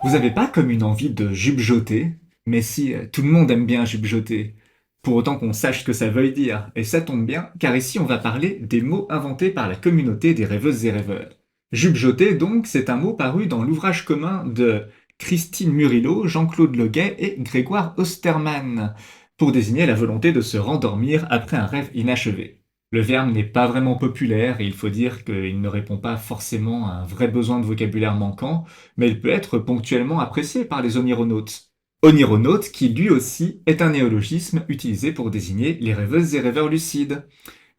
Vous avez pas comme une envie de jupe-joter? Mais si, tout le monde aime bien jupe-joter. Pour autant qu'on sache ce que ça veuille dire. Et ça tombe bien, car ici on va parler des mots inventés par la communauté des rêveuses et rêveurs. Jupe-joter, donc, c'est un mot paru dans l'ouvrage commun de Christine Murillo, Jean-Claude Leguet et Grégoire Osterman, pour désigner la volonté de se rendormir après un rêve inachevé. Le verbe n'est pas vraiment populaire et il faut dire qu'il ne répond pas forcément à un vrai besoin de vocabulaire manquant, mais il peut être ponctuellement apprécié par les onironautes. Onironaute qui lui aussi est un néologisme utilisé pour désigner les rêveuses et rêveurs lucides.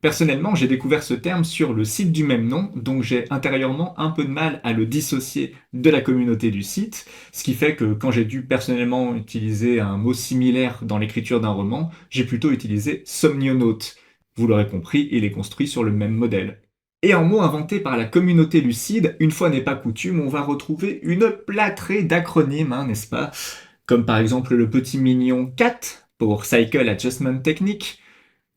Personnellement, j'ai découvert ce terme sur le site du même nom, donc j'ai intérieurement un peu de mal à le dissocier de la communauté du site, ce qui fait que quand j'ai dû personnellement utiliser un mot similaire dans l'écriture d'un roman, j'ai plutôt utilisé somnionaute. Vous l'aurez compris, il est construit sur le même modèle. Et en mot inventé par la communauté lucide, une fois n'est pas coutume, on va retrouver une plâtrée d'acronymes, n'est-ce pas? Comme par exemple le petit mignon CAT pour Cycle Adjustment Technique,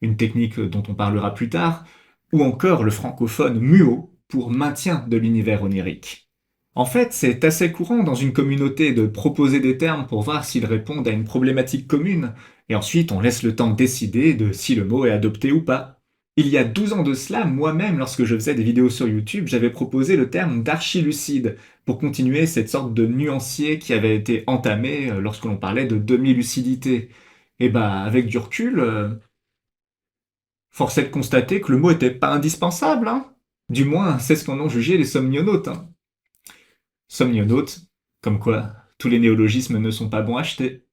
une technique dont on parlera plus tard, ou encore le francophone MUO pour maintien de l'univers onirique. En fait, c'est assez courant dans une communauté de proposer des termes pour voir s'ils répondent à une problématique commune, et ensuite on laisse le temps de décider de si le mot est adopté ou pas. Il y a 12 ans de cela, moi-même, lorsque je faisais des vidéos sur YouTube, j'avais proposé le terme d'archilucide pour continuer cette sorte de nuancier qui avait été entamé lorsque l'on parlait de demi-lucidité. Et bah, avec du recul, force est de constater que le mot était pas indispensable, hein. Du moins, c'est ce qu'en ont jugé les somnionautes, hein. Somnionautes, comme quoi tous les néologismes ne sont pas bons à acheter.